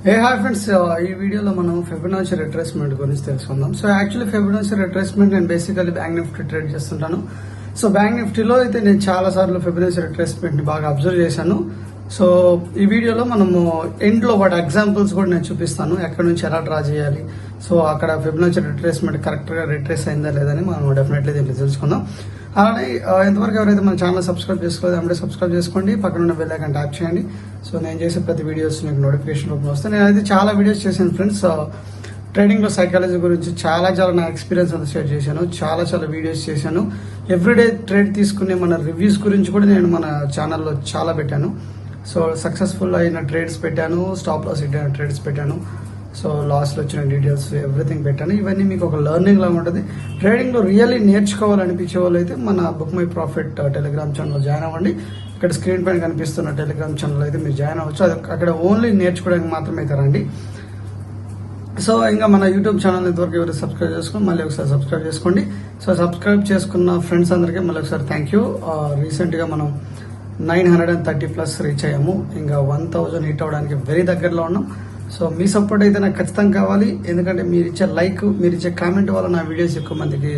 Hi friends, ఈ వీడియోలో మనం ఫిబొనాచి రిట్రేస్మెంట్ గురించి తెలుసుకుందాం. సో యాక్చువల్లీ ఫిబొనాచి రిట్రేస్మెంట్ నేను బేసికల్లీ బ్యాంక్ నిఫ్టీ ట్రేడ్ చేస్తుంటాను. సో బ్యాంక్ నిఫ్టీలో అయితే నేను చాలా సార్లు ఫిబొనాచి రిట్రేస్మెంట్ ని బాగా అబ్జర్వ్ చేశాను. సో ఈ వీడియోలో మనము ఎండ్ లో వాటి ఎగ్జాంపుల్స్ కూడా నేను చూపిస్తాను, ఎక్కడి నుంచి ఎలా డ్రా చేయాలి. సో అక్కడ ఫిబొనాచి రిట్రేస్మెంట్ కరెక్ట్ గా రిట్రేస్ అయిందా లేదని మనం డెఫినెట్లీ దీంట్లో తెలుసుకుందాం. అలానే ఎంతవరకు ఎవరైతే మన ఛానల్ సబ్స్క్రైబ్ చేసుకోలేదు అంటే సబ్స్క్రైబ్ చేసుకోండి, పక్కన ఉన్న బెల్ ఐకాన్ ట్యాప్ చేయండి. సో నేను చేసే ప్రతి వీడియోస్ మీకు నోటిఫికేషన్ రూపంలో వస్తాయి. నేనైతే చాలా వీడియోస్ చేశాను ఫ్రెండ్స్, ట్రేడింగ్ లో సైకాలజీ గురించి చాలా నా ఎక్స్పీరియన్స్ అంతా షేర్ చేశాను. చాలా వీడియోస్ చేశాను. ఎవ్రీడే ట్రేడ్ తీసుకునే మన రివ్యూస్ గురించి కూడా నేను మన ఛానల్లో చాలా పెట్టాను. సో సక్సెస్ఫుల్ అయిన ట్రేడ్స్ పెట్టాను, స్టాప్ లాస్ హిట్ అయిన ట్రేడ్స్ పెట్టాను, సో లాస్లో వచ్చిన డీటెయిల్స్ ఎవ్రీథింగ్ పెట్టాను. ఇవన్నీ మీకు ఒక లెర్నింగ్ లాగా ఉంటుంది. ట్రేడింగ్లో రియల్లీ నేర్చుకోవాలనిపించే వాళ్ళు అయితే మన బుక్ మై ప్రాఫిట్ టెలిగ్రామ్ ఛానల్లో జాయిన్ అవ్వండి. ఇక్కడ స్క్రీన్ పైన కనిపిస్తున్న టెలిగ్రామ్ ఛానల్ అయితే మీరు జాయిన్ అవ్వచ్చు. అది అక్కడ ఓన్లీ నేర్చుకోవడానికి మాత్రమే అయితే రండి. సో ఇంకా మన యూట్యూబ్ ఛానల్ ఇంతవరకు ఎవరు సబ్స్క్రైబ్ చేసుకుని మళ్ళీ ఒకసారి సబ్స్క్రైబ్ చేసుకోండి. సో సబ్స్క్రైబ్ చేసుకున్న ఫ్రెండ్స్ అందరికీ మళ్ళీ ఒకసారి థ్యాంక్ యూ. రీసెంట్గా మనం 930+ రీచ్ అయ్యాము. ఇంకా 1000 హిట్ అవ్వడానికి వెరీ దగ్గరలో ఉన్నాం. సో మీ సపోర్ట్ అయితే నాకు ఖచ్చితంగా కావాలి, ఎందుకంటే మీరు ఇచ్చే లైక్, మీరు ఇచ్చే కామెంట్ వల్ల నా వీడియోస్ ఎక్కువ మందికి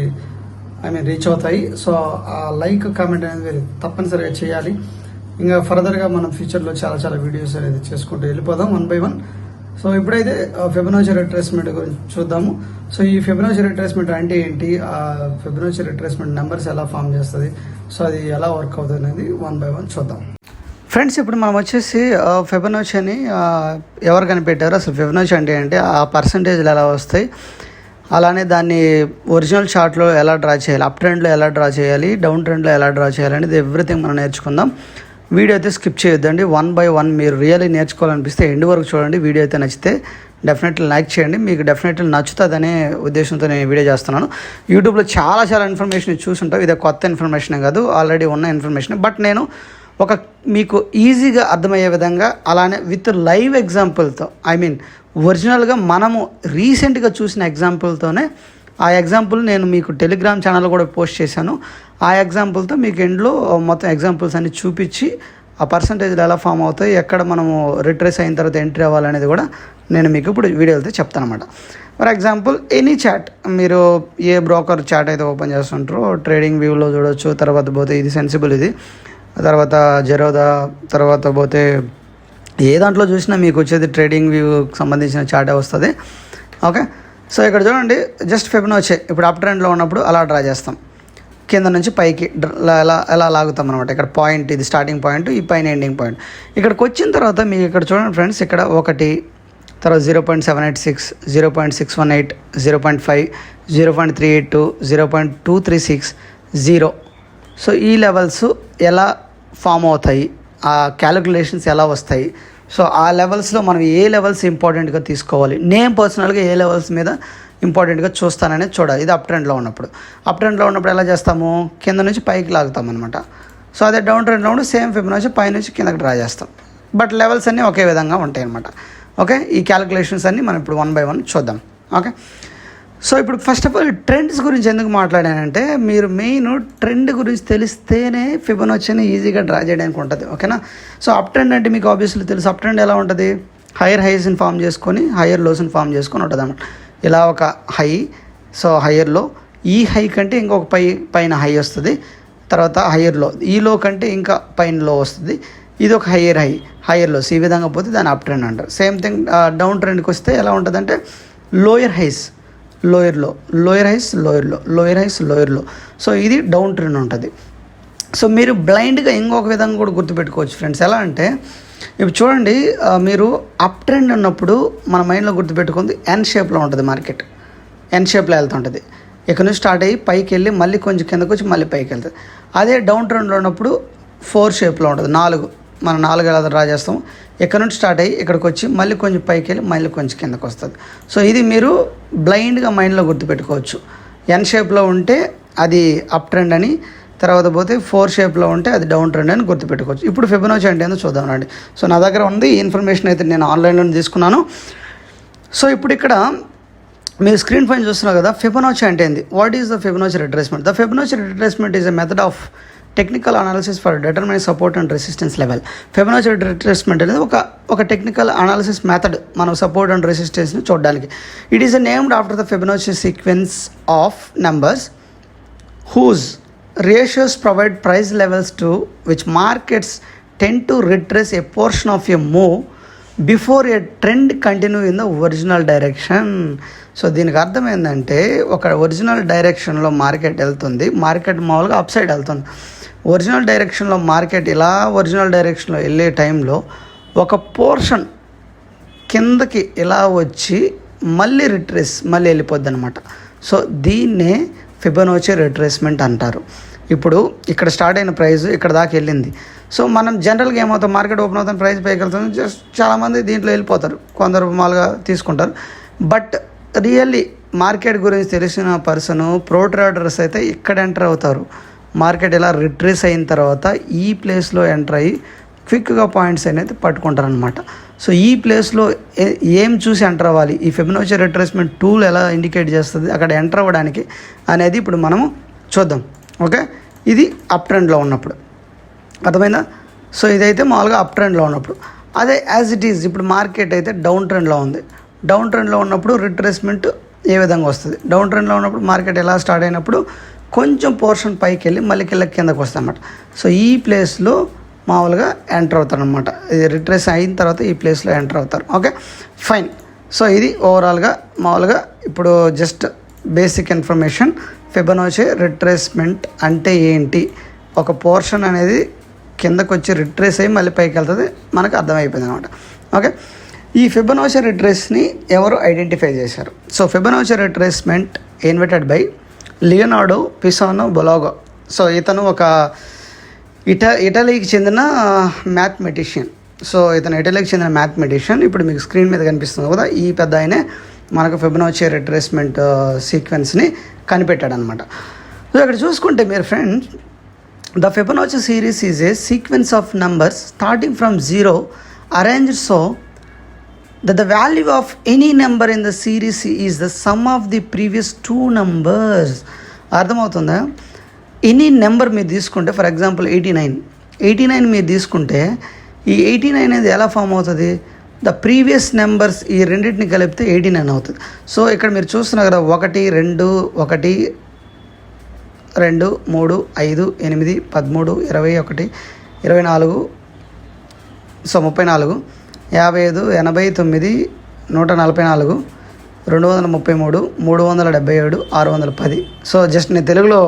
రీచ్ అవుతాయి. సో ఆ లైక్ కామెంట్ అనేది మీరు తప్పనిసరిగా చేయాలి. ఇంకా ఫర్దర్గా మనం ఫ్యూచర్లో చాలా వీడియోస్ అనేది చేసుకుంటూ వెళ్ళిపోదాం వన్ బై వన్. సో ఇప్పుడైతే ఫిబొనాచి రిట్రేస్మెంట్ గురించి చూద్దాము. సో ఈ ఫిబొనాచి రిట్రేస్మెంట్ అంటే ఏంటి, ఆ ఫిబొనాచి రిట్రేస్మెంట్ నెంబర్స్ ఎలా ఫామ్ చేస్తుంది, సో అది ఎలా వర్క్ అవుతుంది అనేది వన్ బై వన్ చూద్దాం. ఫ్రెండ్స్, ఇప్పుడు మనం వచ్చేసి ఫిబొనాచి అని ఎవరు కనిపెట్టారు, అసలు ఫిబొనాచి అంటే ఏంటి, ఆ పర్సంటేజ్లు ఎలా వస్తాయి, అలానే దాన్ని ఒరిజినల్ చార్ట్లో ఎలా డ్రా చేయాలి, అప్ ట్రెండ్లో ఎలా డ్రా చేయాలి, డౌన్ ట్రెండ్లో ఎలా డ్రా చేయాలి అనేది ఎవ్రీథింగ్ మనం నేర్చుకుందాం. వీడియో అయితే స్కిప్ చేయొద్దండి. వన్ బై వన్ మీరు రియల్లీ నేర్చుకోవాలనిపిస్తే ఎండ్ వరకు చూడండి. వీడియో అయితే నచ్చితే డెఫినెట్లీ లైక్ చేయండి. మీకు డెఫినెట్లీ నచ్చుతుందనే ఉద్దేశంతో నేను వీడియో చేస్తున్నాను. యూట్యూబ్లో చాలా ఇన్ఫర్మేషన్ చూసుంటాం. ఇది కొత్త ఇన్ఫర్మేషన్ కాదు, ఆల్రెడీ ఉన్న ఇన్ఫర్మేషన్. బట్ నేను ఒక మీకు ఈజీగా అర్థమయ్యే విధంగా, అలానే విత్ లైవ్ ఎగ్జాంపుల్తో, ఒరిజినల్గా మనము రీసెంట్గా చూసిన ఎగ్జాంపుల్తోనే, ఆ ఎగ్జాంపుల్ నేను మీకు టెలిగ్రామ్ ఛానల్ కూడా పోస్ట్ చేశాను. ఆ ఎగ్జాంపుల్తో మీకు ఎండ్లో మొత్తం ఎగ్జాంపుల్స్ అన్ని చూపించి ఆ పర్సంటేజ్లు ఎలా ఫామ్ అవుతాయి, ఎక్కడ మనము రిట్రేస్ అయిన తర్వాత ఎంట్రీ అవ్వాలనేది కూడా నేను మీకు ఇప్పుడు వీడియోతో చెప్తాను అనమాట. ఫర్ ఎగ్జాంపుల్ ఎనీ చాట్, మీరు ఏ బ్రోకర్ చాట్ అయితే ఓపెన్ చేస్తుంటారో ట్రేడింగ్ వ్యూలో చూడొచ్చు. తర్వాత పోతే ఇది సెన్సిబుల్, ఇది తర్వాత జెరోదా, తర్వాత పోతే ఏ దాంట్లో చూసినా మీకు వచ్చేది ట్రేడింగ్ వ్యూకి సంబంధించిన చార్టే వస్తుంది. ఓకే, సో ఇక్కడ చూడండి, జస్ట్ ఫిబొనాచి ఇప్పుడు అప్ ట్రెండ్లో ఉన్నప్పుడు అలా డ్రా చేస్తాం. కింద నుంచి పైకి ఎలా లాగుతాం అనమాట. ఇక్కడ పాయింట్, ఇది స్టార్టింగ్ పాయింట్, ఈ పైన ఎండింగ్ పాయింట్. ఇక్కడికి వచ్చిన తర్వాత మీకు ఇక్కడ చూడండి ఫ్రెండ్స్, ఇక్కడ 1, తర్వాత 0.786, 0.618, 0.5, 0.382, 0.236, 0. సో ఈ లెవెల్స్ ఎలా ఫామ్ అవుతాయి, ఆ క్యాలిక్యులేషన్స్ ఎలా వస్తాయి, సో ఆ లెవెల్స్లో మనం ఏ లెవెల్స్ ఇంపార్టెంట్గా తీసుకోవాలి, నేను పర్సనల్గా ఏ లెవెల్స్ మీద ఇంపార్టెంట్గా చూస్తాననేది చూడాలి. ఇది అప్ ట్రెండ్లో ఉన్నప్పుడు. అప్ ట్రెండ్లో ఉన్నప్పుడు ఎలా చేస్తాము, కింద నుంచి పైకి లాగుతాం అనమాట. సో అదే డౌన్ ట్రెండ్లో ఉన్నప్పుడు సేమ్ ఫిబొనాచి పై నుంచి కిందకి డ్రా చేస్తాం. బట్ లెవెల్స్ అన్నీ ఒకే విధంగా ఉంటాయి అనమాట. ఓకే, ఈ క్యాలిక్యులేషన్స్ అన్నీ మనం ఇప్పుడు వన్ బై వన్ చూద్దాం. ఓకే, సో ఇప్పుడు ఫస్ట్ ఆఫ్ ఆల్ ట్రెండ్స్ గురించి ఎందుకు మాట్లాడానంటే, మీరు మెయిన్ ట్రెండ్ గురించి తెలిస్తేనే ఫిబొనాచిని ఈజీగా డ్రా చేయడానికి ఉంటుంది. ఓకేనా, సో అప్ ట్రెండ్ అంటే మీకు ఆబ్వియస్లీ తెలుసు. అప్ ట్రెండ్ ఎలా ఉంటుంది, హైయర్ హైస్ని ఫామ్ చేసుకొని హైయర్ లోస్ని ఫామ్ చేసుకొని ఉంటుంది అన్నమాట. ఇలా ఒక హై, సో హైయర్లో, ఈ హై కంటే ఇంకొక పైన హై వస్తుంది, తర్వాత హైయర్లో, ఈ లో కంటే ఇంకా పైన లో వస్తుంది, ఇది ఒక హైయర్ లోస్, ఈ విధంగా పోతే దాన్ని అప్ ట్రెండ్ అంటారు. సేమ్ థింగ్ డౌన్ ట్రెండ్కి వస్తే ఎలా ఉంటుందంటే lower highs, lower highs, lower low. So ఇది డౌన్ ట్రెండ్ ఉంటుంది. సో మీరు బ్లైండ్గా ఇంకొక విధంగా కూడా గుర్తుపెట్టుకోవచ్చు ఫ్రెండ్స్. ఎలా అంటే ఇప్పుడు చూడండి, మీరు అప్ ట్రెండ్ ఉన్నప్పుడు మన మైండ్లో గుర్తుపెట్టుకుంది ఎన్ షేప్లో ఉంటుంది మార్కెట్, ఎన్ షేప్లో వెళ్తుంటుంది. ఇక్కడ నుంచి స్టార్ట్ అయ్యి పైకి వెళ్ళి మళ్ళీ కొంచెం కిందకు వచ్చి మళ్ళీ పైకి వెళ్తుంది. అదే డౌన్ ట్రెండ్లో ఉన్నప్పుడు 4 షేప్లో ఉంటుంది, 4, మనం 4 ఎలా డ్రా చేస్తాం. ఇక్కడ నుంచి స్టార్ట్ అయ్యి ఇక్కడికి వచ్చి మళ్ళీ కొంచెం పైకి వెళ్ళి మళ్ళీ కొంచెం కిందకు వస్తుంది. సో ఇది మీరు బ్లైండ్గా మైండ్లో గుర్తుపెట్టుకోవచ్చు. ఎన్ షేప్లో ఉంటే అది అప్ ట్రెండ్ అని, తర్వాత పోతే 4 షేప్లో ఉంటే అది డౌన్ ట్రెండ్ అని గుర్తుపెట్టుకోవచ్చు. ఇప్పుడు ఫిబొనాచి అంటే ఏందో చూద్దాం రండి. సో నా దగ్గర ఉంది ఈ ఇన్ఫర్మేషన్ అయితే నేను ఆన్లైన్లో తీసుకున్నాను. సో ఇప్పుడు ఇక్కడ మీరు స్క్రీన్ పైన చూస్తున్నారు కదా, ఫిబొనాచి అంటే ఏంది, what is the Fibonacci retracement. The Fibonacci retracement is a method of technical analysis for determine support and resistance level. Fibonacci retracement అనేది ఒక టెక్నికల్ అనాలిసిస్ మెథడ్ మనం సపోర్ట్ అండ్ రెసిస్టెన్స్ని చూడడానికి. It is named after the Fibonacci sequence of numbers whose ratios provide price levels to which markets tend to retrace a portion of a move before A trend continue in the original direction. So దీనికి అర్థం ఏంటంటే ఒక original డైరెక్షన్లో market వెళ్తుంది, market మామూలుగా up side వెళ్తుంది. Original డైరెక్షన్లో market ఇలా ఒరిజినల్ డైరెక్షన్లో వెళ్ళే టైంలో ఒక పోర్షన్ కిందకి ఇలా వచ్చి మళ్ళీ మళ్ళీ వెళ్ళిపోద్ది అనమాట. సో దీన్నే ఫిబొనాచి రిట్రేస్మెంట్ అంటారు. ఇప్పుడు ఇక్కడ స్టార్ట్ అయిన ప్రైస్ ఇక్కడ దాకా వెళ్ళింది. సో మనం జనరల్గా ఏమవుతాం, మార్కెట్ ఓపెన్ అవుతాం, ప్రైస్ పైకి వెళ్తుంది, జస్ట్ చాలామంది దీంట్లో వెళ్ళిపోతారు, కొందరు మామూలుగా తీసుకుంటారు. బట్ రియల్లీ మార్కెట్ గురించి తెలిసిన పర్సను ప్రో ట్రేడర్స్ అయితే ఇక్కడ ఎంటర్ అవుతారు. మార్కెట్ ఇలా రిట్రేస్ అయిన తర్వాత ఈ ప్లేస్లో ఎంటర్ అయ్యి క్విక్గా పాయింట్స్ అనేది పట్టుకుంటారు అనమాట. సో ఈ ప్లేస్లో ఏం చూసి ఎంటర్ అవ్వాలి, ఈ ఫిబొనాచి రిట్రేస్మెంట్ టూల్ ఎలా ఇండికేట్ చేస్తుంది అక్కడ ఎంటర్ అవ్వడానికి అనేది ఇప్పుడు మనము చూద్దాం. ఓకే, ఇది అప్ ట్రెండ్లో ఉన్నప్పుడు అర్థమైందా. సో ఇదైతే మామూలుగా అప్ ట్రెండ్లో ఉన్నప్పుడు. అదే యాజ్ ఇట్ ఈజ్ ఇప్పుడు మార్కెట్ అయితే డౌన్ ట్రెండ్లో ఉంది. డౌన్ ట్రెండ్లో ఉన్నప్పుడు రిట్రేస్మెంట్ ఏ విధంగా వస్తుంది, డౌన్ ట్రెండ్లో ఉన్నప్పుడు మార్కెట్ ఎలా స్టార్ట్ అయినప్పుడు కొంచెం పోర్షన్ పైకి వెళ్ళి మళ్ళీ కిందకి వస్తుంది అన్నమాట. సో ఈ ప్లేస్లో మామూలుగా ఎంటర్ అవుతారు అనమాట. ఇది రిట్రేస్ అయిన తర్వాత ఈ ప్లేస్లో ఎంటర్ అవుతారు. Okay fine. సో ఇది ఓవరాల్గా మామూలుగా ఇప్పుడు just basic information. Fibonacci retracement అంటే ఏంటి, ఒక పోర్షన్ అనేది కిందకు వచ్చి రిట్రేస్ అయ్యి మళ్ళీ పైకి వెళ్తుంది, మనకు అర్థమైపోయింది అనమాట. ఓకే, ఈ ఫిబొనాచి రిట్రేస్ని ఎవరు ఐడెంటిఫై చేశారు? So Fibonacci retracement invented by Leonardo Pisano బొలాగో. సో ఇతను ఒక ఇటలీకి చెందిన మ్యాథమెటిషియన్. సో ఇతను ఇటలీకి చెందిన మ్యాథమెటిషియన్. ఇప్పుడు మీకు స్క్రీన్ మీద కనిపిస్తుంది కదా, ఈ పెద్ద ఆయనే మనకు ఫిబొనాచి రిట్రేస్మెంట్ సీక్వెన్స్ని కనిపెట్టాడు అనమాట. సో ఇక్కడ చూసుకుంటే మీరు friends, the Fibonacci series is a sequence of numbers starting from 0 arranged so that the value of any number in the series is the sum of the previous two numbers. అర్థమవుతుందా? Any number మీరు తీసుకుంటే, for example 89 మీరు తీసుకుంటే ఈ 89 అనేది ఎలా form అవుతుంది, the previous numbers ఈ రెండింటిని కలిపితే 89 అవుతుంది. సో ఇక్కడ మీరు చూస్తున్నారు కదా, 1 2 1 2 3 5 8 13 21 24, సో 34 55 89 144 233 377 610. సో జస్ట్ నేను తెలుగులో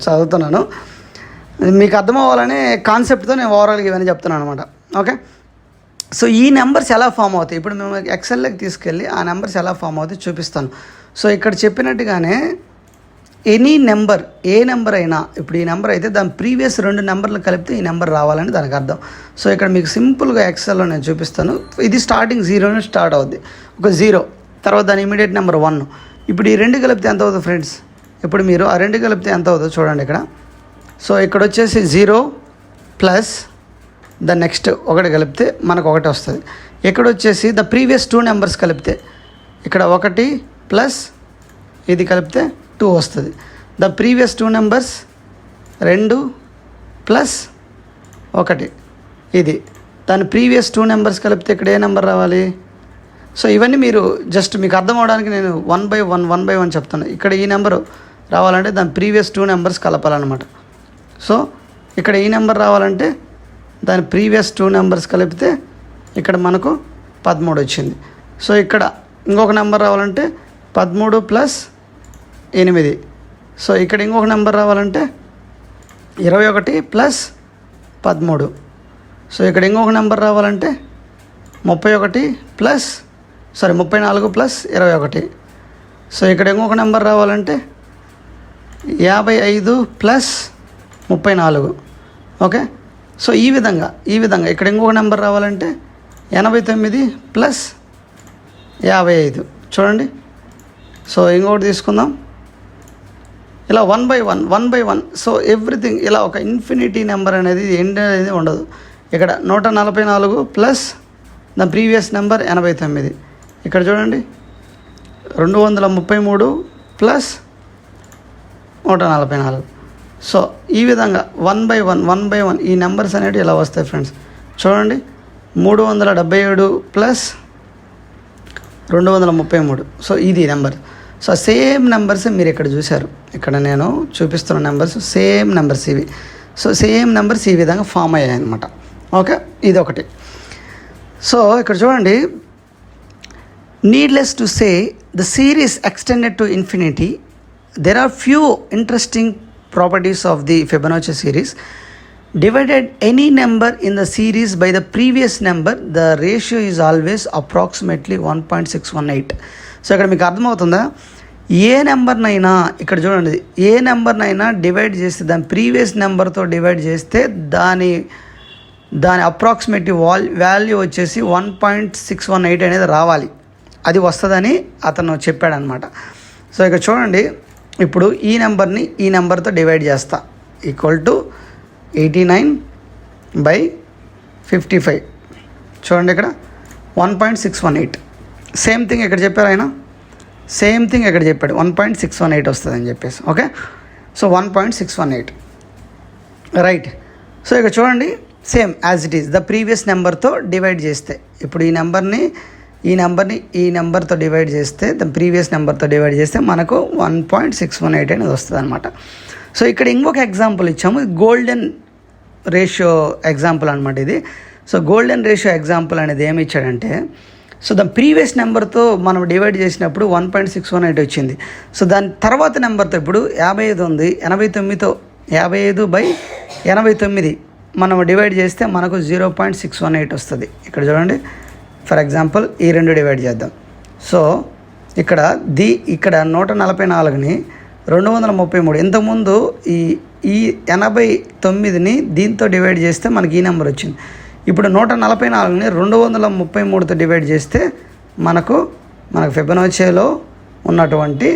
చదువుతున్నాను, మీకు అర్థం అవ్వాలనే కాన్సెప్ట్తో నేను ఓవరాల్గా ఇవన్నీ చెప్తున్నాను అనమాట. ఓకే, సో ఈ నెంబర్స్ ఎలా ఫామ్ అవుతాయి ఇప్పుడు మేము ఎక్సెల్లోకి తీసుకెళ్ళి ఆ నెంబర్స్ ఎలా ఫామ్ అవుతాయి చూపిస్తాను. సో ఇక్కడ చెప్పినట్టుగానే ఎనీ నెంబర్, ఏ నెంబర్ అయినా, ఇప్పుడు ఈ నెంబర్ అయితే దాని ప్రీవియస్ 2 నెంబర్లు కలిపితే ఈ నెంబర్ రావాలని దానికి అర్థం. సో ఇక్కడ మీకు సింపుల్గా ఎక్సెల్లో నేను చూపిస్తాను. ఇది స్టార్టింగ్ 0 స్టార్ట్ అవుద్ది, ఒక 0 తర్వాత దాని ఇమీడియట్ నెంబర్ 1. ఇప్పుడు ఈ 2 కలిపితే ఎంత అవుతుంది ఫ్రెండ్స్? ఇప్పుడు మీరు ఆ 2 కలిపితే ఎంత అవుతుందో చూడండి ఇక్కడ. సో ఇక్కడ వచ్చేసి 0 ప్లస్ ద నెక్స్ట్ 1 కలిపితే మనకు 1 వస్తుంది. ఇక్కడ వచ్చేసి ద ప్రీవియస్ 2 నెంబర్స్ కలిపితే ఇక్కడ 1 ప్లస్ ఇది కలిపితే 2 వస్తుంది. ద ప్రీవియస్ 2 నెంబర్స్ 2 ప్లస్ 1 ఇది, దాని ప్రీవియస్ 2 నెంబర్స్ కలిపితే ఇక్కడ ఏ నెంబర్ రావాలి? సో ఇవన్నీ మీరు జస్ట్ మీకు అర్థం అవడానికి నేను 1 by 1 చెప్తాను. ఇక్కడ ఈ నెంబరు రావాలంటే దాని ప్రీవియస్ 2 నెంబర్స్ కలపాలన్నమాట. సో ఇక్కడ ఈ నెంబర్ రావాలంటే దాని ప్రీవియస్ 2 నెంబర్స్ కలిపితే ఇక్కడ మనకు 13 వచ్చింది. సో ఇక్కడ ఇంకొక నెంబర్ రావాలంటే 13 ప్లస్ 8. సో ఇక్కడ ఇంకొక నెంబర్ రావాలంటే 21 ప్లస్ 13. సో ఇక్కడ ఇంకొక నెంబర్ రావాలంటే 34 ప్లస్ 21. సో ఇక్కడ ఇంకొక నెంబర్ రావాలంటే 55 ప్లస్ 34. ఓకే, సో ఈ విధంగా ఇక్కడ ఇంకొక నెంబర్ రావాలంటే 89 ప్లస్ 55. చూడండి, సో ఇంకొకటి తీసుకుందాం. ఇలా 1 by 1. సో ఎవ్రీథింగ్ ఇలా ఒక ఇన్ఫినిటీ నెంబర్ అనేది ఎండ్ అనేది ఉండదు. ఇక్కడ 144 ప్లస్ ద ప్రీవియస్ నెంబర్ 89. ఇక్కడ చూడండి 233 ప్లస్ 144. సో ఈ విధంగా 1 by 1 ఈ నెంబర్స్ అనేవి ఇలా వస్తాయి ఫ్రెండ్స్. చూడండి 377 ప్లస్ 233. సో ఇది నెంబర్. సో సేమ్ నెంబర్స్ మీరు ఇక్కడ చూశారు, ఇక్కడ నేను చూపిస్తున్న నెంబర్స్ సేమ్ నెంబర్స్ ఇవి. సో సేమ్ నెంబర్స్ ఈ విధంగా ఫామ్ అయ్యాయి అనమాట. ఓకే, ఇది ఒకటి. సో ఇక్కడ చూడండి, needless to say the series extended to infinity. There are few interesting properties of the Fibonacci series. Divided any number in the series by the previous number, the ratio is always approximately 1.618. So ఇక్కడ మీకు అర్థమవుతుందా, ఏ నెంబర్నైనా ఇక్కడ చూడండి, ఏ నెంబర్నైనా divide చేస్తే దాని previous నెంబర్తో divide చేస్తే దాని అప్రాక్సిమేటివ్ వాల్యూ వచ్చేసి 1.618 అనేది రావాలి, అది వస్తుందని అతను చెప్పాడనమాట. సో ఇక చూడండి, ఇప్పుడు ఈ నెంబర్ని ఈ నెంబర్తో డివైడ్ చేస్తా, ఈక్వల్ టు 89/55. చూడండి ఇక్కడ 1.618. సేమ్ థింగ్ ఇక్కడ చెప్పారు ఆయన, సేమ్ థింగ్ ఇక్కడ చెప్పాడు 1.618 వస్తుంది అని చెప్పేసి. Okay, so 1.618 right. సో ఇక చూడండి, same as it is the previous నెంబర్తో డివైడ్ చేస్తే, ఇప్పుడు ఈ నెంబర్ని ఈ నెంబర్తో డివైడ్ చేస్తే, ద ప్రీవియస్ నెంబర్తో డివైడ్ చేస్తే మనకు 1.618 అనేది వస్తుంది అనమాట. సో ఇక్కడ ఇంకొక ఎగ్జాంపుల్ ఇచ్చాము, గోల్డెన్ రేషియో ఎగ్జాంపుల్ అనమాట ఇది. సో గోల్డెన్ రేషియో ఎగ్జాంపుల్ అనేది ఏమి ఇచ్చాడంటే, సో దాని ప్రీవియస్ నెంబర్తో మనం డివైడ్ చేసినప్పుడు 1.618 వచ్చింది. సో దాని తర్వాత నెంబర్తో ఇప్పుడు 55 ఉంది, 89తో 55/89 మనం డివైడ్ చేస్తే మనకు 0.618 వస్తుంది. ఇక్కడ చూడండి, ఫర్ ఎగ్జాంపుల్ ఈ రెండు డివైడ్ చేద్దాం. సో ఇక్కడ 144ని 233, ఇంతకుముందు ఈ 89ని దీంతో డివైడ్ చేస్తే మనకి ఈ నెంబర్ వచ్చింది. ఇప్పుడు 144ని 233తో డివైడ్ చేస్తే మనకు ఫిబొనాచీలో ఉన్నటువంటి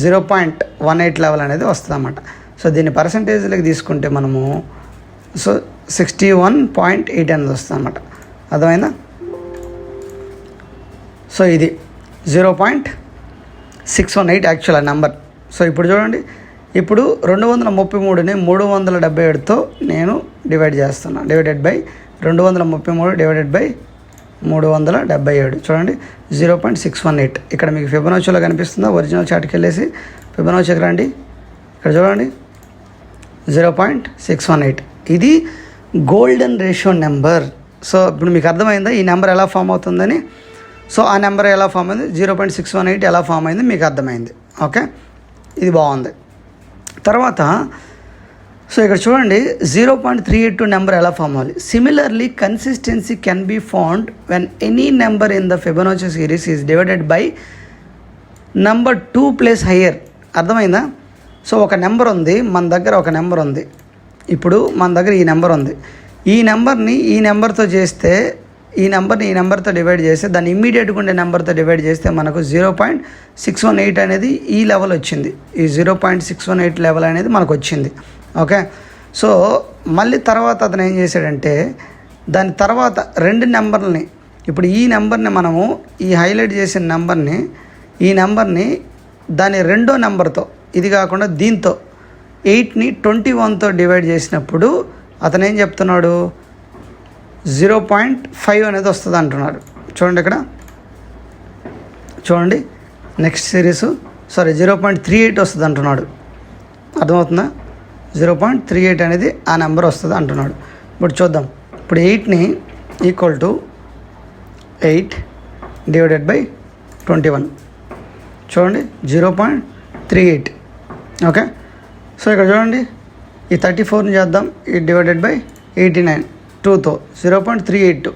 0.18 లెవెల్ అనేది వస్తుంది అన్నమాట. సో దీన్ని పర్సంటేజ్లోకి తీసుకుంటే మనము 61.8 అనేది వస్తుంది అన్నమాట. అర్థమైందా? సో ఇది 0.618 యాక్చువల్ ఆ నెంబర్. సో ఇప్పుడు చూడండి, ఇప్పుడు 233ని 377తో నేను డివైడ్ చేస్తున్నా, డివైడెడ్ బై 233/377. చూడండి 0.618. ఇక్కడ మీకు ఫిబొనాచీలో కనిపిస్తుందా? ఒరిజినల్ చార్ట్కి వెళ్ళేసి ఫిబొనాచీకి రండి, ఇక్కడ చూడండి 0.618. ఇది గోల్డెన్ రేషియో నెంబర్. సో ఇప్పుడు మీకు అర్థమైందా ఈ నెంబర్ ఎలా ఫామ్ అవుతుందని? సో ఆ నెంబర్ ఎలా ఫామ్ అయింది, 0.618 ఎలా ఫామ్ అయింది మీకు అర్థమైంది. ఓకే, ఇది బాగుంది. తర్వాత సో ఇక్కడ చూడండి 0.382 నెంబర్ ఎలా ఫామ్ అవ్వాలి. Similarly consistency can be found when any number in the Fibonacci series is divided by number 2 plus higher. అర్థమైందా? సో ఒక నెంబర్ ఉంది, మన దగ్గర ఒక నెంబర్ ఉంది, ఇప్పుడు మన దగ్గర ఈ నెంబర్ ఉంది, ఈ నెంబర్ని ఈ నెంబర్తో చేస్తే, ఈ నెంబర్తో డివైడ్ చేస్తే, దాన్ని ఇమ్మీడియట్గా ఉండే నెంబర్తో డివైడ్ చేస్తే మనకు 0.618 అనేది ఈ లెవెల్ వచ్చింది. ఈ 0.618 లెవెల్ అనేది మనకు వచ్చింది. ఓకే, సో మళ్ళీ తర్వాత అతను ఏం చేశాడంటే, దాని తర్వాత రెండు నెంబర్ని, ఇప్పుడు ఈ నెంబర్ని మనము ఈ హైలైట్ చేసిన ఈ నెంబర్ని దాని రెండో నెంబర్తో, ఇది కాకుండా దీంతో 8ని 21తో డివైడ్ చేసినప్పుడు అతను ఏం చెప్తున్నాడు, 0.5 అనేది వస్తుంది అంటున్నాడు. చూడండి ఇక్కడ చూడండి, నెక్స్ట్ సిరీస్ 0.38 వస్తుంది అంటున్నాడు. అర్థమవుతుందా? 0.38 అనేది ఆ నెంబర్ వస్తుంది అంటున్నాడు. ఇప్పుడు చూద్దాం. ఇప్పుడు 8ని ఈక్వల్ టు 8 డివైడెడ్ బై 21. చూడండి 0.38. ఓకే, సో ఇక్కడ చూడండి, ఈ 34ని చేద్దాం, ఈ డివైడెడ్ బై 89 2తో 0.382.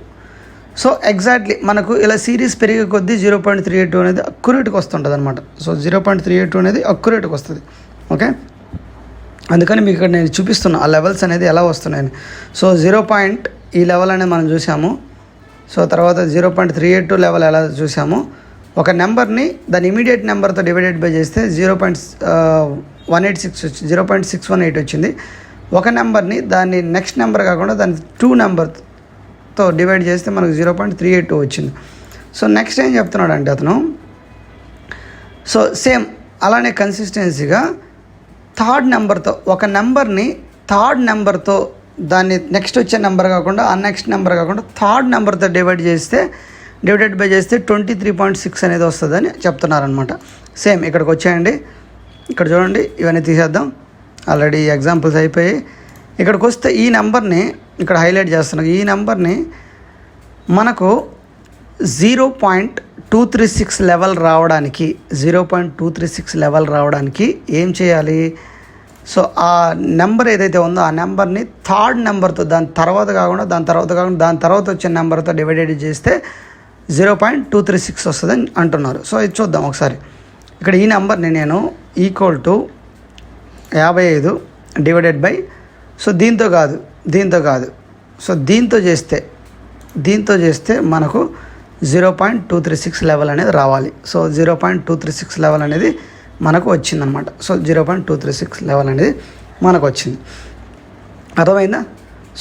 సో ఎగ్జాక్ట్లీ మనకు ఇలా సిరీస్ పెరిగే కొద్దీ 0.382 అనేది అక్యురేట్గా వస్తుంటుంది అనమాట. సో 0.382 అనేది అక్యురేట్గా వస్తుంది. ఓకే, అందుకని మీకు ఇక్కడ నేను చూపిస్తున్నా ఆ లెవెల్స్ అనేది ఎలా వస్తున్నాయని. సో ఈ లెవెల్ అనేది మనం చూసాము. సో తర్వాత 0.382 లెవెల్ ఎలా చూసాము, ఒక నెంబర్ని దాని ఇమీడియట్ నెంబర్తో డివైడెడ్ బై చేస్తే 0.618 వచ్చింది. ఒక నెంబర్ని దాన్ని నెక్స్ట్ నెంబర్ కాకుండా దాని 2 నెంబర్తో డివైడ్ చేస్తే మనకు 0.382 వచ్చింది. సో నెక్స్ట్ ఏం చెప్తున్నాడు అంటే అతను, సో సేమ్ అలానే కన్సిస్టెన్సీగా థర్డ్ నెంబర్తో ఒక నెంబర్ని థర్డ్ నెంబర్తో దాన్ని నెక్స్ట్ వచ్చే నెంబర్ కాకుండా ఆ నెక్స్ట్ నెంబర్ కాకుండా థర్డ్ నెంబర్తో డివైడెడ్ బై చేస్తే 23.6 అనేది వస్తుందని చెప్తున్నారనమాట. సేమ్ ఇక్కడికి వచ్చాయండి. ఇక్కడ చూడండి, ఇవన్నీ తీసేద్దాం. ఆల్రెడీ ఎగ్జాంపుల్స్ అయిపోయి ఇక్కడికి వస్తే ఈ నెంబర్ని ఇక్కడ హైలైట్ చేస్తున్నాం. ఈ నెంబర్ని మనకు 0.236 లెవెల్ రావడానికి 0.236 లెవెల్ రావడానికి ఏం చేయాలి? సో ఆ నెంబర్ ఏదైతే ఉందో ఆ నెంబర్ని థర్డ్ నెంబర్తో దాని తర్వాత దాని తర్వాత వచ్చే నెంబర్తో డివైడెడ్ చేస్తే 0.236 వస్తుందని అంటున్నారు. సో ఇది చూద్దాం ఒకసారి. ఇక్కడ ఈ నెంబర్ని నేను equal to 55 divided by, so దీంతో కాదు సో దీంతో చేస్తే మనకు 0.236 లెవెల్ అనేది రావాలి. సో 0.236 లెవెల్ అనేది మనకు వచ్చిందనమాట. సో 0.236 లెవెల్ అనేది మనకు వచ్చింది. అర్థమైందా?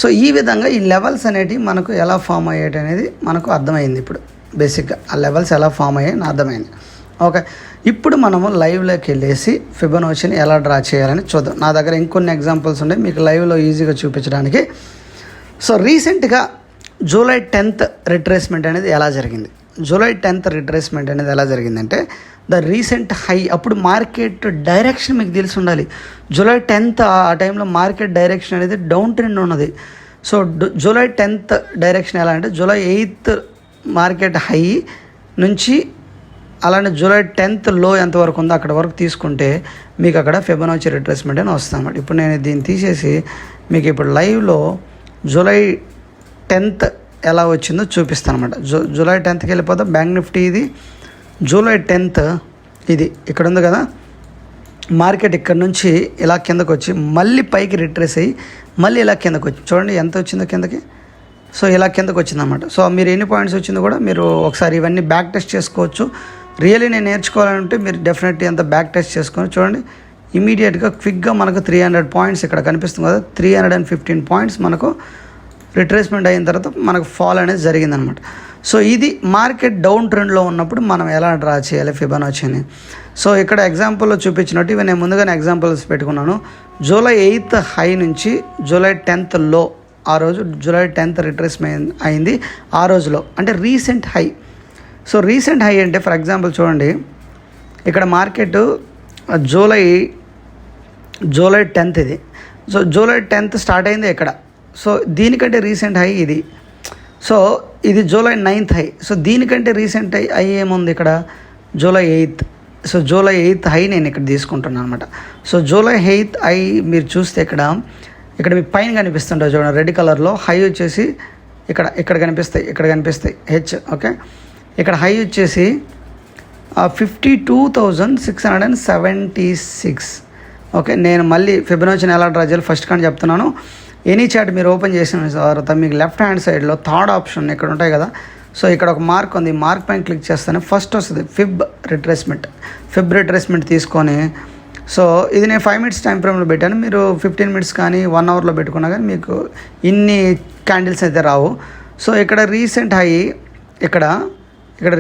సో ఈ విధంగా ఈ లెవెల్స్ అనేటివి మనకు ఎలా ఫామ్ అయ్యేటి అనేది మనకు అర్థమైంది. ఇప్పుడు బేసిక్గా ఆ లెవెల్స్ ఎలా ఫామ్ అయ్యాయి అర్థమైంది. ఓకే, ఇప్పుడు మనము లైవ్లోకి వెళ్ళేసి ఫిబొనాచిని ఎలా డ్రా చేయాలని చూద్దాం. నా దగ్గర ఇంకొన్ని ఎగ్జాంపుల్స్ ఉన్నాయి మీకు లైవ్లో ఈజీగా చూపించడానికి. సో రీసెంట్గా జూలై 10th రిట్రేస్మెంట్ అనేది ఎలా జరిగింది? జూలై 10th రిట్రేస్మెంట్ అనేది ఎలా జరిగిందంటే ద రీసెంట్ హై. అప్పుడు మార్కెట్ డైరెక్షన్ మీకు తెలిసి ఉండాలి. జూలై 10th ఆ టైంలో మార్కెట్ డైరెక్షన్ అనేది డౌన్ ట్రెండ్ ఉన్నది. సో జూలై 10th డైరెక్షన్ ఎలా అంటే జూలై 8th మార్కెట్ హై నుంచి అలానే జూలై 10th లో ఎంతవరకు ఉందో అక్కడ వరకు తీసుకుంటే మీకు అక్కడ ఫిబొనాచి రిట్రేస్మెంట్ అని వస్తుంది అన్నమాట. ఇప్పుడు నేను దీన్ని తీసేసి మీకు ఇప్పుడు లైవ్లో జూలై 10th ఎలా వచ్చిందో చూపిస్తాను అనమాట. జూలై 10thకి వెళ్ళిపోతాం. బ్యాంక్ నిఫ్టీ ఇది జూలై 10th ఇది ఇక్కడ ఉంది కదా. మార్కెట్ ఇక్కడ నుంచి ఇలా కిందకు వచ్చి మళ్ళీ పైకి రిట్రేస్ అయ్యి మళ్ళీ ఇలా కిందకు వచ్చి చూడండి ఎంత వచ్చిందో కిందకి. సో ఇలా కిందకు వచ్చిందన్నమాట. సో మీరు ఎన్ని పాయింట్స్ వచ్చిందో కూడా మీరు ఒకసారి ఇవన్నీ బ్యాక్ టెస్ట్ చేసుకోవచ్చు. రియల్లీ నేను నేర్చుకోవాలంటే మీరు డెఫినెట్లీ అంత బ్యాక్ టెస్ట్ చేసుకొని చూడండి. ఇమీడియట్గా క్విక్గా మనకు 300 పాయింట్స్ ఇక్కడ కనిపిస్తుంది కదా. 315 పాయింట్స్ మనకు రిట్రేస్మెంట్ అయిన తర్వాత మనకు ఫాల్ అనేది జరిగిందనమాట. సో ఇది మార్కెట్ డౌన్ ట్రెండ్లో ఉన్నప్పుడు మనం ఎలా డ్రా చేయాలి ఫిబొనాచిని. సో ఇక్కడ ఎగ్జాంపుల్లో చూపించినట్టు ఇవి నేను ముందుగానే ఎగ్జాంపుల్స్ పెట్టుకున్నాను. జూలై 8th హై నుంచి జూలై 10th లో, ఆ రోజు జూలై 10th రిట్రేస్మెంట్ అయింది ఆ రోజులో, అంటే recent high. So recent high అంటే ఫర్ ఎగ్జాంపుల్ చూడండి ఇక్కడ మార్కెట్ జూలై 10th ఇది. సో జూలై 10th స్టార్ట్ అయింది ఇక్కడ. సో దీనికంటే రీసెంట్ హై ఇది. సో ఇది జూలై 9th హై. సో దీనికంటే రీసెంట్ హై ఏముంది ఇక్కడ July 8th. So July 8th high నేను ఇక్కడ తీసుకుంటున్నాను అనమాట. సో జూలై 8th హై మీరు చూస్తే ఇక్కడ మీకు పైన కనిపిస్తుంటారు చూడండి రెడ్ కలర్లో. హై వచ్చేసి ఇక్కడ కనిపిస్తాయి హెచ్. ఓకే, ఇక్కడ హై వచ్చేసి 52,676. ఓకే, నేను మళ్ళీ ఫిబొనాచిని ఎలా డ్రా చేయాలి ఫస్ట్ కానీ చెప్తున్నాను. ఎనీ చార్ట్ మీరు ఓపెన్ చేసిన తర్వాత మీకు లెఫ్ట్ హ్యాండ్ సైడ్లో థర్డ్ ఆప్షన్ ఇక్కడ ఉంటాయి కదా. సో ఇక్కడ ఒక మార్క్ ఉంది. మార్క్ పైన క్లిక్ చేస్తేనే ఫస్ట్ వస్తుంది ఫిబ్ రిట్రేస్మెంట్ తీసుకొని. సో ఇది నేను 5 minutes టైం ఫ్రేమ్లో పెట్టాను. మీరు 15 minutes కానీ 1 hourలో పెట్టుకున్నా కానీ మీకు ఇన్ని క్యాండిల్స్ అయితే రావు. సో ఇక్కడ రీసెంట్ హై ఇక్కడ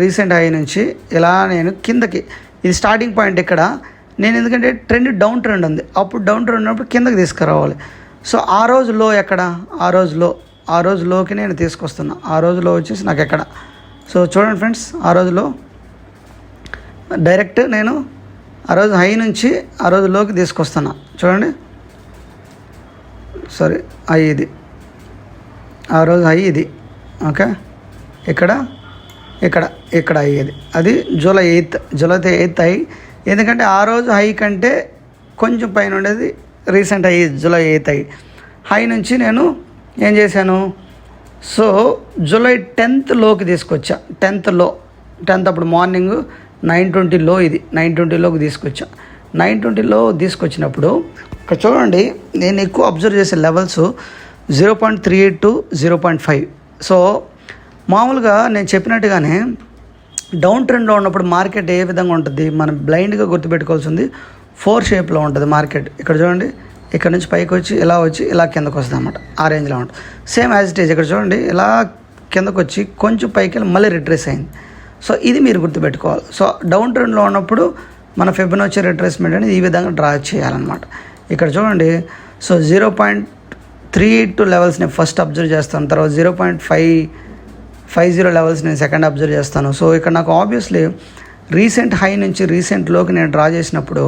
రీసెంట్ హై నుంచి ఇలా నేను కిందకి, ఇది స్టార్టింగ్ పాయింట్ ఇక్కడ. నేను ఎందుకంటే డౌన్ ట్రెండ్ ఉంది, అప్పుడు డౌన్ ట్రెండ్ ఉన్నప్పుడు కిందకి తీసుకురావాలి. సో ఆ రోజు లో ఎక్కడ, ఆ రోజు లోకి నేను తీసుకొస్తున్నా. ఆ రోజులో వచ్చేసి నాకు ఎక్కడ. సో చూడండి ఫ్రెండ్స్, ఆ రోజులో డైరెక్ట్ నేను ఆ రోజు హై నుంచి ఆ రోజు లోకి తీసుకొస్తున్నా. చూడండి, సారీ హై ఇది, ఆ రోజు హై ఇది. ఓకే, ఇక్కడ హై ఇది. అది జూలై 8th హై. ఎందుకంటే ఆ రోజు హై కంటే కొంచెం పైన ఉండేది recent high July 8th high నుంచి నేను ఏం చేశాను. సో జూలై 10th లోకి తీసుకొచ్చా. 10th అప్పుడు మార్నింగ్ 9:20 లో, ఇది 9:20 లోకి తీసుకొచ్చా. 9:20 లో తీసుకొచ్చినప్పుడు ఇక్కడ చూడండి నేను ఎక్కువ అబ్జర్వ్ చేసే లెవెల్స్ 0.38 to 0.5. సో మామూలుగా నేను చెప్పినట్టుగానే డౌన్ ట్రెండ్లో ఉన్నప్పుడు మార్కెట్ ఏ విధంగా ఉంటుంది మనం బ్లైండ్గా గుర్తుపెట్టుకోవాల్సింది 4 షేప్లో ఉంటుంది మార్కెట్. ఇక్కడ చూడండి, ఇక్కడ నుంచి పైకి వచ్చి ఇలా కిందకు వస్తుంది అన్నమాట. ఆ రేంజ్లో ఉంటుంది. సేమ్ యాజ్ ఇట్ ఈజ్ ఇక్కడ చూడండి ఇలా కిందకు వచ్చి కొంచెం పైకి వెళ్ళి మళ్ళీ రిట్రేస్ అయింది. సో ఇది మీరు గుర్తుపెట్టుకోవాలి. సో డౌన్ ట్రెండ్లో ఉన్నప్పుడు మన ఫిబొనాచి రిట్రేస్మెంట్ అనేది ఈ విధంగా డ్రా చేయాలన్నమాట. ఇక్కడ చూడండి, సో 0.32 లెవెల్స్ నేను ఫస్ట్ అబ్జర్వ్ చేస్తాను, తర్వాత 0.550 లెవెల్స్ నేను సెకండ్ అబ్జర్వ్ చేస్తాను. సో ఇక్కడ నాకు ఆబ్వియస్లీ రీసెంట్ హై నుంచి రీసెంట్ లోకి నేను డ్రా చేసినప్పుడు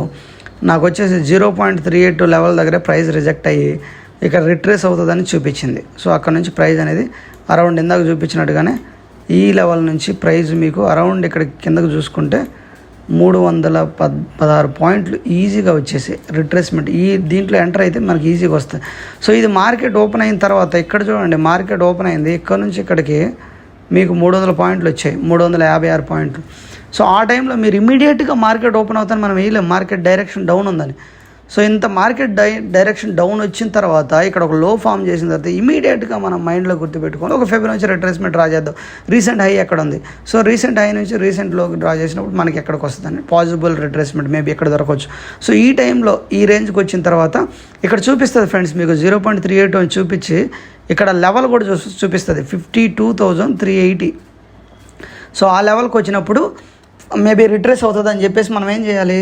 నాకు వచ్చేసి 0.32 లెవెల్ దగ్గర ప్రైస్ రిజెక్ట్ అయ్యి ఇక్కడ రిట్రేస్ అవుతుందని చూపించింది. సో అక్కడ నుంచి ప్రైస్ అనేది అరౌండ్ ఇందాక చూపించినట్టుగానే ఈ లెవెల్ నుంచి ప్రైస్ మీకు అరౌండ్ ఇక్కడ కిందకు చూసుకుంటే 316 పాయింట్లు ఈజీగా వచ్చేసి రిట్రేస్మెంట్ ఈ దీంట్లో ఎంటర్ అయితే మనకి ఈజీగా వస్తాయి. సో ఇది మార్కెట్ ఓపెన్ అయిన తర్వాత ఇక్కడ చూడండి, మార్కెట్ ఓపెన్ అయింది, ఇక్కడ నుంచి ఇక్కడికి మీకు 300 పాయింట్లు వచ్చాయి, 356 పాయింట్లు. సో ఆ టైంలో మీరు ఇమీడియట్గా మార్కెట్ ఓపెన్ అవుతాను మనం వేయలేం, మార్కెట్ డైరెక్షన్ డౌన్ ఉందని. సో ఇంత మార్కెట్ డైరెక్షన్ డౌన్ వచ్చిన తర్వాత ఇక్కడ ఒక లో ఫామ్ చేసిన తర్వాత ఇమీడియట్గా మనం మైండ్లో గుర్తుపెట్టుకొని ఒక ఫిబొనాచి రిట్రేస్మెంట్ డ్రా చేద్దాం. రీసెంట్ హై ఎక్కడ ఉంది, సో రీసెంట్ హై నుంచి రీసెంట్ లోకి డ్రా చేసినప్పుడు మనకి ఎక్కడికి వస్తుందని పాసిబుల్ రిట్రేస్మెంట్ మేబీ ఎక్కడ దొరకవచ్చు. సో ఈ టైంలో ఈ రేంజ్కి వచ్చిన తర్వాత ఇక్కడ చూపిస్తుంది ఫ్రెండ్స్, మీకు 0.38 అని చూపించి ఇక్కడ లెవెల్ కూడా చూపిస్తుంది 52,380. సో ఆ లెవెల్కి వచ్చినప్పుడు మేబీ రిట్రేస్ అవుతుంది అని చెప్పేసి మనం ఏం చేయాలి,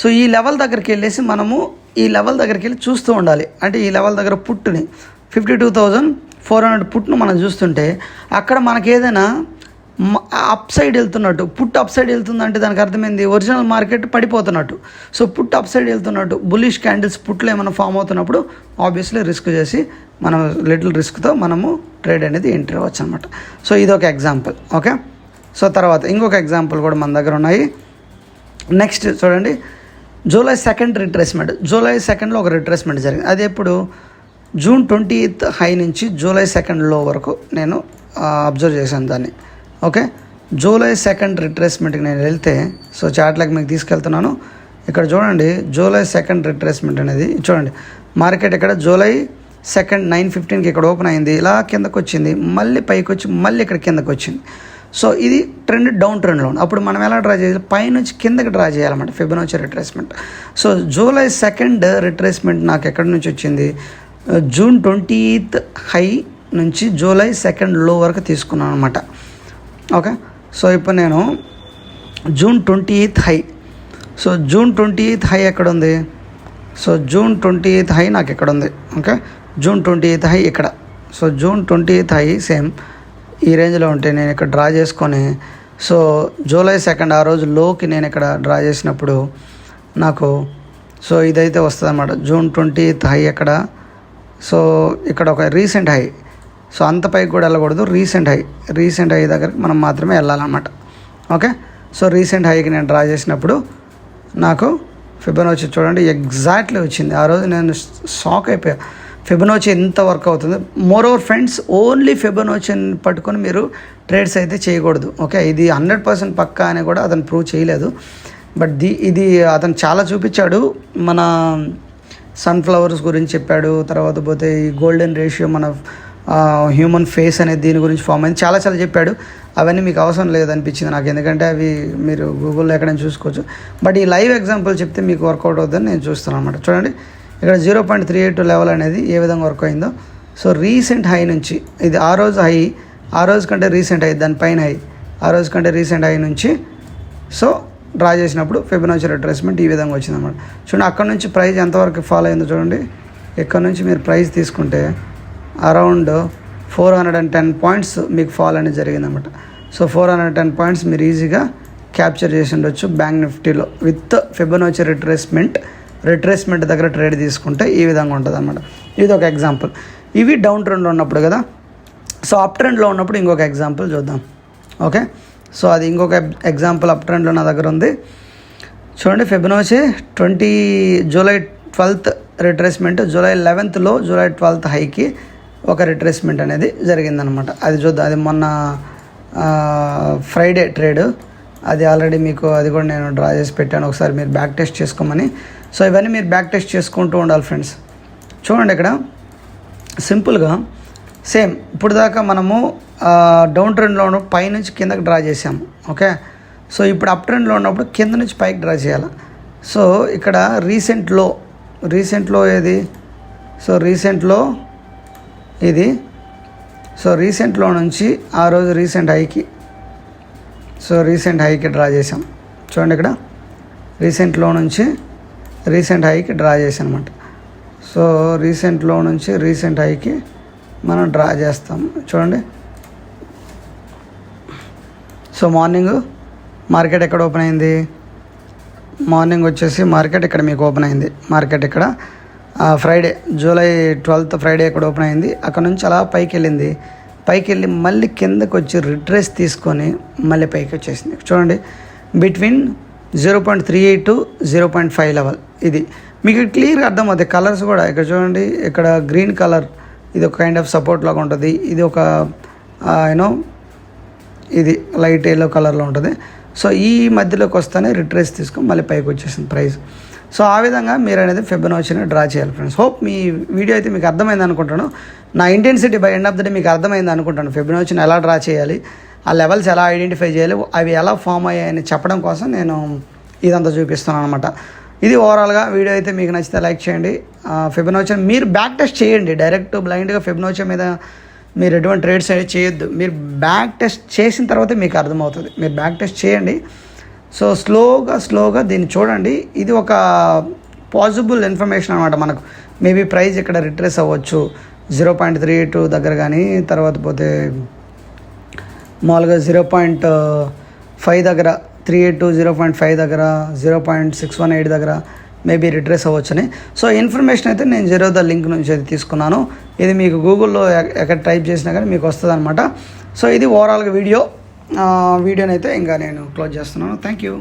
సో ఈ లెవెల్ దగ్గరికి వెళ్ళేసి మనము ఈ లెవెల్ దగ్గరికి వెళ్ళి చూస్తూ ఉండాలి. అంటే ఈ లెవెల్ దగ్గర పుట్టుని 52,400 పుట్ను మనం చూస్తుంటే అక్కడ మనకి ఏదైనా అప్ సైడ్ వెళ్తున్నట్టు, పుట్ అప్ సైడ్ వెళ్తుందంటే దానికి అర్థమైంది ఒరిజినల్ మార్కెట్ పడిపోతున్నట్టు. సో పుట్ అప్ సైడ్ వెళ్తున్నట్టు బుల్లిష్ క్యాండిల్స్ పుట్లు ఏమైనా ఫామ్ అవుతున్నప్పుడు ఆబ్వియస్లీ రిస్క్ చేసి మనం లిటిల్ రిస్క్తో మనము ట్రేడ్ అనేది ఎంట్రీ అవ్వచ్చు అనమాట. సో ఇది ఒక ఎగ్జాంపుల్. ఓకే, సో తర్వాత ఇంకొక ఎగ్జాంపుల్ కూడా మన దగ్గర ఉన్నాయి. నెక్స్ట్ చూడండి, జూలై 2 రిట్రేస్మెంట్. జూలై 2లో ఒక రిట్రేస్మెంట్ జరిగింది. అది ఎప్పుడు June 20th హై నుంచి జూలై 2 లో వరకు నేను అబ్జర్వ్ చేశాను దాన్ని. ఓకే, జూలై 2 రిట్రేస్మెంట్కి నేను వెళ్తే, సో చార్ట్లకు మీకు తీసుకెళ్తున్నాను. ఇక్కడ చూడండి, జూలై 2 రిట్రేస్మెంట్ అనేది చూడండి, మార్కెట్ ఇక్కడ జూలై 2 9:15కి ఇక్కడ ఓపెన్ అయింది, ఇలా కిందకు వచ్చింది, మళ్ళీ పైకి వచ్చి మళ్ళీ ఇక్కడ కిందకు వచ్చింది. సో ఇది ట్రెండ్ డౌన్ ట్రెండ్లో ఉంది. అప్పుడు మనం ఎలా డ్రా చేయాలి, పైనుంచి కిందకి డ్రా చేయాలన్నమాట Fibonacci retracement. So July 2 retracement నాకు ఎక్కడి నుంచి వచ్చింది, June 20th హై నుంచి జూలై 2 లో వరకు తీసుకున్నాను అనమాట. ఓకే, సో ఇప్పుడు నేను June 20th high, so June 20th high ఎక్కడ ఉంది, సో June 20th హై నాకు ఎక్కడ ఉంది. ఓకే, June 20th హై ఇక్కడ. So June 20th high same ఈ రేంజ్లో ఉంటే నేను ఇక్కడ డ్రా చేసుకొని, సో జూలై 2 ఆ రోజు లోకి నేను ఇక్కడ డ్రా చేసినప్పుడు నాకు సో ఇదైతే వస్తుంది అన్నమాట. June 20th హై ఎక్కడ, సో ఇక్కడ ఒక రీసెంట్ హై. సో అంత పైకి కూడా వెళ్ళకూడదు, రీసెంట్ హై దగ్గరికి మనం మాత్రమే వెళ్ళాలన్నమాట. ఓకే, సో రీసెంట్ హైకి నేను డ్రా చేసినప్పుడు నాకు ఫిబొనాచి చూడండి ఎగ్జాక్ట్లీ వచ్చింది. ఆ రోజు నేను షాక్ అయిపోయా, ఫిబొనాచి ఎంత వర్క్ అవుతుంది. మోర్ ఓవర్ ఫ్రెండ్స్, ఓన్లీ ఫిబొనాచిని పట్టుకొని మీరు ట్రేడ్స్ అయితే చేయకూడదు. ఓకే, ఇది 100% పక్కా అని కూడా అతను ప్రూవ్ చేయలేదు. బట్ ఇది అతను చాలా చూపించాడు, మన సన్ఫ్లవర్స్ గురించి చెప్పాడు, తర్వాత పోతే ఈ గోల్డెన్ రేషియో, మన హ్యూమన్ ఫేస్ అనేది దీని గురించి ఫామ్ అయింది, చాలా చెప్పాడు. అవన్నీ మీకు అవసరం లేదనిపించింది నాకు, ఎందుకంటే అవి మీరు గూగుల్లో ఎక్కడైనా చూసుకోవచ్చు. బట్ ఈ లైవ్ ఎగ్జాంపుల్ చెప్తే మీకు వర్కౌట్ అవుతుందని నేను చూస్తున్నాను అనమాట. చూడండి ఇక్కడ 0.38 లెవెల్ అనేది ఏ విధంగా వర్క్ అయిందో. సో రీసెంట్ హై నుంచి, ఇది ఆ రోజు హై, ఆ రోజు కంటే రీసెంట్ హై, దానిపైన హై, ఆ రోజు కంటే రీసెంట్ హై నుంచి సో డ్రా చేసినప్పుడు ఫిబొనాచి రిట్రేస్మెంట్ ఈ విధంగా వచ్చిందన్నమాట. చూడండి అక్కడ నుంచి ప్రైస్ ఎంతవరకు ఫాలో అయిందో చూడండి. ఇక్కడ నుంచి మీరు ప్రైస్ తీసుకుంటే అరౌండ్ 410 పాయింట్స్ మీకు ఫాల్ అనేది జరిగిందన్నమాట. సో 410 పాయింట్స్ మీరు ఈజీగా క్యాప్చర్ చేసి ఉండొచ్చు బ్యాంక్ నిఫ్టీలో విత్ ఫిబొనాచి రిట్రేస్మెంట్ దగ్గర ట్రేడ్ తీసుకుంటే ఈ విధంగా ఉంటుంది అన్నమాట. ఇది ఒక ఎగ్జాంపుల్. ఇవి డౌన్ ట్రెండ్లో ఉన్నప్పుడు కదా. సో అప్ ట్రెండ్లో ఉన్నప్పుడు ఇంకొక ఎగ్జాంపుల్ చూద్దాం. ఓకే, సో అది ఇంకొక ఎగ్జాంపుల్ అప్ ట్రెండ్లో నా దగ్గర ఉంది. చూడండి, Fibonacci July 12th retracement, July 11th లో జూలై 12th హైకి ఒక రిట్రేస్మెంట్ అనేది జరిగిందనమాట. అది చూద్దాం. అది మొన్న ఫ్రైడే ట్రేడ్, అది ఆల్రెడీ మీకు అది కూడా నేను డ్రా చేసి పెట్టాను, ఒకసారి మీరు బ్యాక్ టెస్ట్ చేసుకోమని. సో ఇవన్నీ మీరు బ్యాక్ టెస్ట్ చేసుకుంటూ ఉండాలి ఫ్రెండ్స్. చూడండి ఇక్కడ సింపుల్గా సేమ్ ఇప్పుడు దాకా మనము డౌన్ ట్రెండ్లో ఉన్నప్పుడు పైనుంచి కిందకి డ్రా చేసాము. ఓకే, సో ఇప్పుడు అప్ ట్రెండ్లో ఉన్నప్పుడు కింద నుంచి పైకి డ్రా చేయాలి. సో ఇక్కడ రీసెంట్లో ఏది, సో రీసెంట్లో ఇది, సో రీసెంట్లో నుంచి ఆ రోజు రీసెంట్ హైకి డ్రా చేసాం. చూడండి ఇక్కడ రీసెంట్లో నుంచి రీసెంట్ హైకి డ్రా చేశాను అనమాట. సో రీసెంట్లో నుంచి రీసెంట్ హైకి మనం డ్రా చేస్తాము చూడండి. సో మార్నింగ్ మార్కెట్ ఎక్కడ ఓపెన్ అయింది, మార్నింగ్ వచ్చేసి మార్కెట్ ఇక్కడ మీకు ఓపెన్ అయింది. మార్కెట్ ఇక్కడ ఫ్రైడే జూలై 12th ఫ్రైడే ఇక్కడ ఓపెన్ అయింది. అక్కడ నుంచి అలా పైకి వెళ్ళింది. పైకి వెళ్ళి మళ్ళీ కిందకు వచ్చి రిట్రేస్ తీసుకొని మళ్ళీ పైకి వచ్చేసింది చూడండి. బిట్వీన్ 0.38 to 0.5 లెవెల్ ఇది మీకు క్లియర్గా అర్థమవుతాయి. కలర్స్ కూడా ఇక్కడ చూడండి, ఇక్కడ గ్రీన్ కలర్ ఇది ఒక కైండ్ ఆఫ్ సపోర్ట్ లాగా ఉంటుంది. ఇది ఒక యూనో ఇది లైట్ ఎల్లో కలర్లో ఉంటుంది. సో ఈ మధ్యలోకి వస్తేనే రిట్రేస్ తీసుకొని మళ్ళీ పైకి వచ్చేసింది ప్రైస్. సో ఆ విధంగా మీరు అనేది ఫిబొనాచిని డ్రా చేయాలి ఫ్రెండ్స్. హోప్ మీ వీడియో అయితే మీకు అర్థమైంది అనుకుంటాను. నా intensity by end of the day మీకు అర్థమైంది అనుకుంటాను. ఫిబొనాచిని ఎలా డ్రా చేయాలి, ఆ లెవెల్స్ ఎలా ఐడెంటిఫై చేయాలి, అవి ఎలా ఫామ్ అయ్యాయని చెప్పడం కోసం నేను ఇదంతా చూపిస్తున్నాను అనమాట. ఇది ఓవరాల్గా వీడియో అయితే మీకు నచ్చితే లైక్ చేయండి. ఫిబొనాచి మీరు బ్యాక్ టెస్ట్ చేయండి. డైరెక్ట్ బ్లైండ్గా ఫిబొనాచి మీద మీరు ఎటువంటి ట్రేడ్స్ అనేది చేయొద్దు. మీరు బ్యాక్ టెస్ట్ చేసిన తర్వాత మీకు అర్థమవుతుంది. మీరు బ్యాక్ టెస్ట్ చేయండి. సో స్లోగా దీన్ని చూడండి. ఇది ఒక పాసిబుల్ ఇన్ఫర్మేషన్ అనమాట. మనకు మేబీ ప్రైస్ ఇక్కడ రిట్రేస్ అవ్వచ్చు 0.38 దగ్గర, కానీ తర్వాత పోతే మామూలుగా 0.5 దగ్గర, 382 0.5 దగ్గర, 0.618 దగ్గర మేబీ రిట్రేస్ అవ్వచ్చని. సో ఇన్ఫర్మేషన్ అయితే నేను జీరోదా లింక్ నుంచి అయితే తీసుకున్నాను. ఇది మీకు గూగుల్లో ఎక్కడ టైప్ చేసినా కానీ మీకు వస్తుంది అనమాట. సో ఇది ఓవరాల్గా వీడియోని అయితే ఇంకా నేను క్లోజ్ చేస్తున్నాను. Thank you.